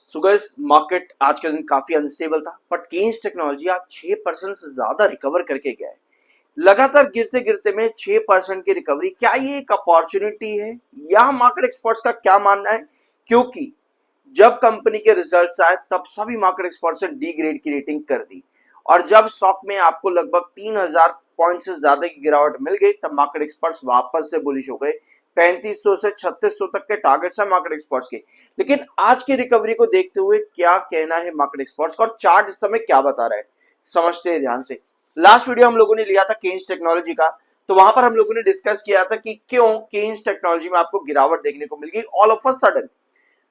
So guys market आज के दिन काफी अनस्टेबल था, बट केन्स टेक्नोलॉजी आज 6% से ज्यादा रिकवर करके गया है। लगातार गिरते गिरते में 6% की रिकवरी, क्या ये एक अपॉर्चुनिटी है या मार्केट एक्सपर्ट्स का क्या मानना है? क्योंकि जब कंपनी के रिजल्ट्स आए तब सभी मार्केट एक्सपर्ट्स ने डी ग्रेड की रेटिंग कर दी, और जब स्टॉक में आपको लगभग 3000 पॉइंट से ज्यादा की गिरावट मिल गई तब मार्केट एक्सपर्ट्स वापस से बुलिश हो गए। 3500 से 3600 तक के टारगेट्स है मार्केट एक्सपर्ट्स के। लेकिन आज की रिकवरी को देखते हुए क्या कहना है मार्केट एक्सपर्ट्स का, और चार्ट इस समय क्या बता रहा है, समझते हैं ध्यान से। लास्ट वीडियो हम लोगों ने लिया था केन्स टेक्नोलॉजी का, तो वहां पर हम लोगों ने डिस्कस किया था कि क्यों केन्स टेक्नोलॉजी में आपको गिरावट देखने को मिल गई all of a sudden,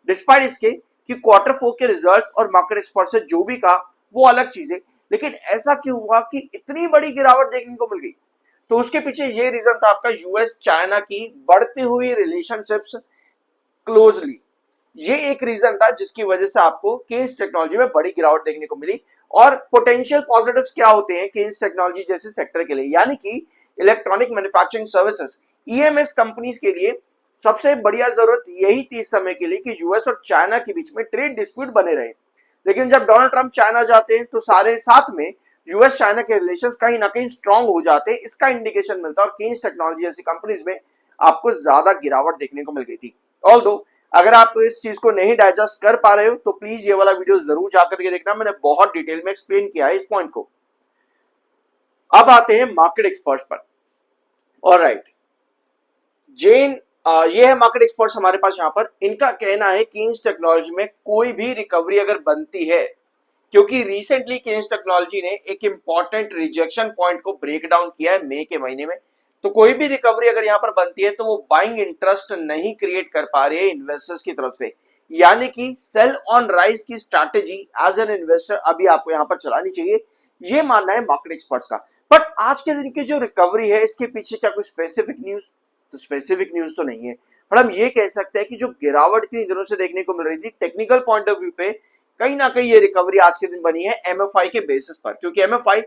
despite इसके कि क्वार्टर 4 के रिजल्ट्स और मार्केट एक्सपर्ट से जो भी कहा वो अलग चीज है, लेकिन ऐसा क्यों हुआ कि इतनी बड़ी गिरावट देखने को मिल गई? तो उसके पीछे ये रीजन था आपका यूएस चाइना की बढ़ती हुई रिलेशनशिप्स क्लोजली। ये एक रीजन था जिसकी वजह से आपको केन्स टेक्नोलॉजी में बड़ी गिरावट देखने को मिली। और पोटेंशियल पॉजिटिव्स क्या होते हैं केन्स टेक्नोलॉजी जैसे सेक्टर के लिए, यानी कि electronic manufacturing services EMS companies के लिए सबसे बढ़िया जरूरत यही थी इस समय के लिए कि यूएस और चाइना के बीच में ट्रेड डिस्प्यूट बने रहे। लेकिन जब डोनाल्ड ट्रंप चाइना जाते हैं तो सारे साथ में यूएस चाइना के रिलेशंस कहीं ना कहीं स्ट्रांग हो जाते हैं, इसका इंडिकेशन मिलता है। और केन्स टेक्नोलॉजी जैसी कंपनीज में आपको ज्यादा गिरावट देखने को मिल गई थी। ऑल्दो अगर आप इस चीज को नहीं डाइजेस्ट कर पा रहे हो तो प्लीज ये वाला वीडियो जरूर जाकर के देखना, मैंने बहुत डिटेल में एक्सप्लेन किया है इस पॉइंट को। अब आते हैं मार्केट एक्सपर्ट्स पर। ऑलराइट, जेन ये है मार्केट एक्सपर्ट्स हमारे पास यहाँ पर। इनका कहना है केन्स टेक्नोलॉजी में कोई भी रिकवरी अगर बनती है, क्योंकि रिसेंटली केन्स टेक्नोलॉजी ने एक इंपॉर्टेंट रिजेक्शन पॉइंट को ब्रेक डाउन किया है मई के महीने में, तो कोई भी रिकवरी अगर यहाँ पर बनती है तो वो बाइंग इंटरेस्ट नहीं क्रिएट कर पा रही है इन्वेस्टर्स की तरफ से, यानी कि सेल ऑन राइज की स्ट्रैटेजी एज एन इन्वेस्टर अभी आपको यहाँ पर चलानी चाहिए, ये मानना है मार्केट एक्सपर्ट्स का। बट आज के दिन की जो रिकवरी है इसके पीछे क्या कोई स्पेसिफिक न्यूज? तो स्पेसिफिक न्यूज तो नहीं है, पर हम ये कह सकते हैं कि जो गिरावट इतनी दिनों से देखने को मिल रही थी टेक्निकल पॉइंट ऑफ व्यू पे, कहीं ना कहीं ये रिकवरी आज के दिन बनी है एमएफआई के बेसिस पर, क्योंकि एमएफआई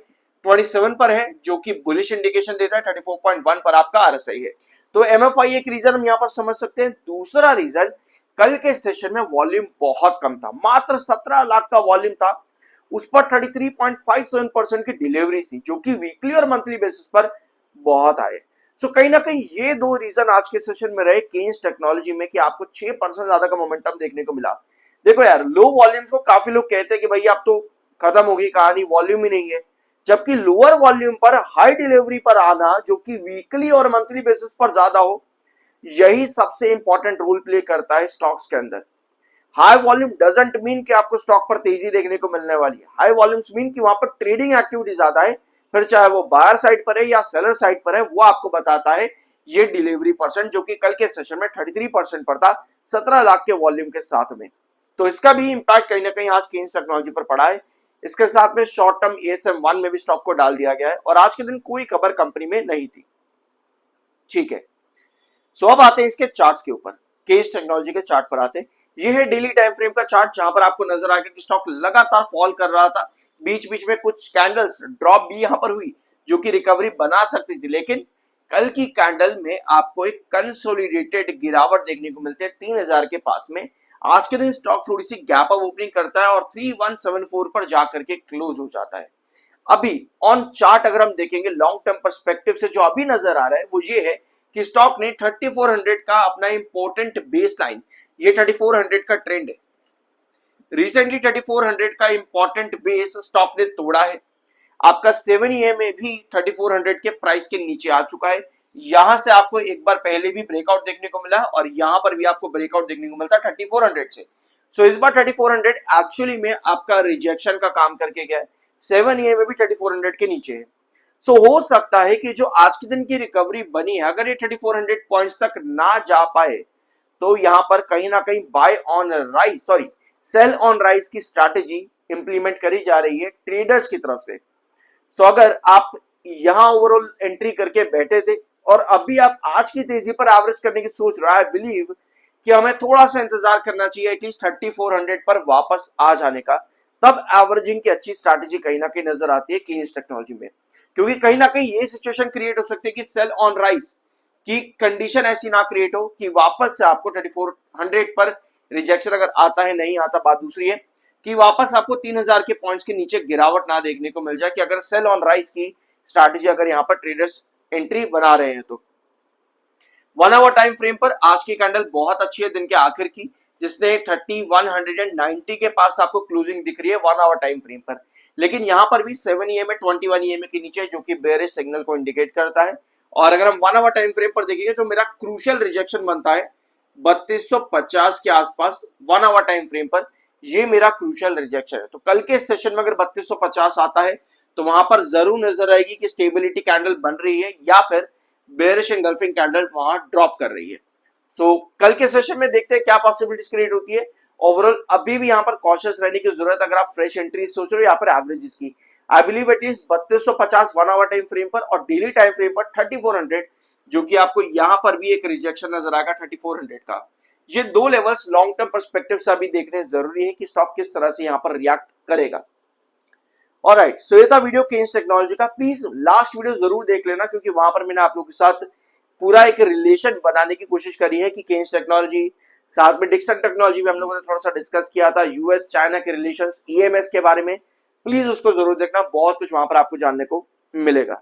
27 पर है जो कि बुलिश इंडिकेशन देता है, 34.1 पर आपका आरएसआई है। तो एमएफआई एक रीजन हम यहाँ पर समझ सकते हैं। दूसरा रीजन, कल के सेशन में वॉल्यूम बहुत कम था, मात्र 17 लाख का वॉल्यूम था, उस पर 33.57% की डिलीवरी थी, जो कि वीकली और मंथली बेसिस पर बहुत आए। सो कहीं ना कहीं ये दो रीजन आज के सेशन में रहे केन्स टेक्नोलॉजी में कि आपको 6% ज्यादा का मोमेंटम देखने को मिला। देखो यार, लो वॉल्यूम्स को काफी लोग कहते हैं कि भाई अब तो खत्म हो गई कहानी, वॉल्यूम ही नहीं है, जबकि लोअर वॉल्यूम पर हाई डिलीवरी पर आना जो कि वीकली और मंथली बेसिस पर ज्यादा हो, यही सबसे इंपॉर्टेंट रोल प्ले करता है स्टॉक्स के अंदर। हाई वॉल्यूम डजंट मीन कि आपको स्टॉक पर तेजी देखने को मिलने वाली है, हाई वॉल्यूम्स मीन कि वहां पर ट्रेडिंग एक्टिविटी ज्यादा है, फिर चाहे वो बायर साइड पर है या सेलर साइड पर है, वो आपको बताता है ये डिलीवरी परसेंट, जो कि कल के सेशन में 33% पर था 17 लाख के वॉल्यूम के साथ में। तो इसका भी इंपैक्ट कहीं ना कहीं आज केन्स टेक्नोलॉजी पर पड़ा है। इसके साथ में शॉर्ट टर्म एएसएम 1 में भी स्टॉक को डाल दिया गया है, और आज के दिन कोई खबर कंपनी में नहीं थी। ठीक है, सो अब आते हैं इसके चार्ट्स के ऊपर, केन्स टेक्नोलॉजी के चार्ट पर आते हैं। ये है डेली टाइम फ्रेम का चार्ट, जहां पर आपको नजर आ गया कि स्टॉक लगातार फॉल कर रहा था, बीच बीच में कुछ कैंडल्स ड्रॉप भी यहां पर हुई जो कि रिकवरी बना सकती थी, लेकिन कल की कैंडल में आपको एक कंसोलिडेटेड गिरावट देखने को मिलती है 3000 के पास में। आज के दिन स्टॉक थोड़ी सी गैप अप ओपनिंग करता है और 3174 पर जाकर के क्लोज हो जाता है। अभी ऑन चार्ट अगर हम देखेंगे लॉन्ग टर्म पर्सपेक्टिव से, जो अभी नजर आ रहा है वो ये है कि स्टॉक ने 3400 का अपना इंपॉर्टेंट बेस लाइन, ये 3400 का ट्रेंड है, रिसेंटली 3400 का इंपॉर्टेंट बेस स्टॉक ने तोड़ा है। आपका 7 EMA भी 3400 के प्राइस के नीचे आ चुका है। यहां से आपको एक बार पहले भी ब्रेकआउट देखने को मिला और यहां पर भी आपको ब्रेकआउट देखने को मिलता है 3400 से। सो इस बार 3400 एक्चुअली में आपका रिजेक्शन का काम करके गया है, 7 EMA भी 3400 के नीचे है। सो हो सकता है कि जो आज के दिन की रिकवरी बनी है, अगर ये 3400 पॉइंट्स तक ना जा पाए तो यहां पर कहीं ना कहीं buy on rise, sorry sell on rise की स्ट्रैटेजी इंप्लीमेंट करी जा रही है ट्रेडर्स की तरफ से। सो अगर आप यहां ओवरऑल एंट्री करके बैठे थे और अभी आप आज की तेजी पर एवरेज करने की सोच रहा है, बिलीव कि हमें थोड़ा सा इंतजार करना चाहिए एटलीस्ट 3400 पर वापस आ जाने का, तब एवरेजिंग की अच्छी स्ट्रैटेजी कहीं ना कहीं नजर आती है केन्स टेक्नोलॉजी में। क्योंकि कहीं ना कहीं ये सिचुएशन क्रिएट हो सकती है कि सेल ऑन राइज की कंडीशन ऐसी ना क्रिएट हो कि वापस से आपको 3400 पर रिजेक्शन अगर आता है नहीं आता, बात दूसरी है कि वापस आपको 3000 के पॉइंट्स के नीचे गिरावट ना देखने को मिल जाए कि अगर सेल ऑन राइज की स्ट्रैटेजी अगर यहाँ पर ट्रेडर्स एंट्री बना रहे हैं तो। 1 आवर टाइम फ्रेम पर आज की कैंडल बहुत अच्छी है दिन के आखिर की, जिसने 3190 के पास आपको क्लोजिंग दिख रही है 1 आवर टाइम फ्रेम पर। लेकिन यहां पर भी 7 EMA 21 EMA के नीचे, जो कि बेयरिश सिग्नल को इंडिकेट करता है। और अगर हम 1 आवर टाइम फ्रेम पर देखेंगे तो मेरा क्रूशियल रिजेक्शन बनता है 3250 के आसपास 1 आवर टाइम फ्रेम पर। ये मेरा क्रूशियल रिजेक्शन है। तो कल के सेशन में अगर 3250 आता है तो वहां पर जरूर नजर आएगी कि स्टेबिलिटी कैंडल बन रही है या फिर बेयरिश एंगल्फिंग कैंडल वहां ड्रॉप कर रही है। सो कल के सेशन में देखते हैं क्या पॉसिबिलिटीज क्रिएट होती है। ओवरऑल अभी भी यहाँ पर कॉशियस रहने की जरूरत, अगर आप फ्रेश एंट्री सोच रहे हो यहाँ पर एवरेजेस की। I believe at least 3250 1 hour time frame पर और डेली टाइम फ्रेम पर 3400, जो कि आपको यहाँ पर भी एक रिजेक्शन नजर आएगा 3400 का। ये दो लेवल्स लॉन्ग टर्म पर्सपेक्टिव से अभी देखने जरूरी है कि स्टॉक किस तरह से यहाँ पर रिएक्ट करेगा। ऑलराइट, सो ये था वीडियो केन्स टेक्नोलॉजी का। प्लीज लास्ट वीडियो जरूर देख लेना, क्योंकि वहां पर मैंने आप लोगों के साथ पूरा एक रिलेशन बनाने की कोशिश करी है कि केन्स टेक्नोलॉजी, साथ में डिक्सन टेक्नोलॉजी भी हम लोगों ने थोड़ा सा डिस्कस किया था, यूएस चाइना के रिलेशंस, ईएमएस के बारे में। प्लीज उसको जरूर देखना, बहुत कुछ वहां पर आपको जानने को मिलेगा।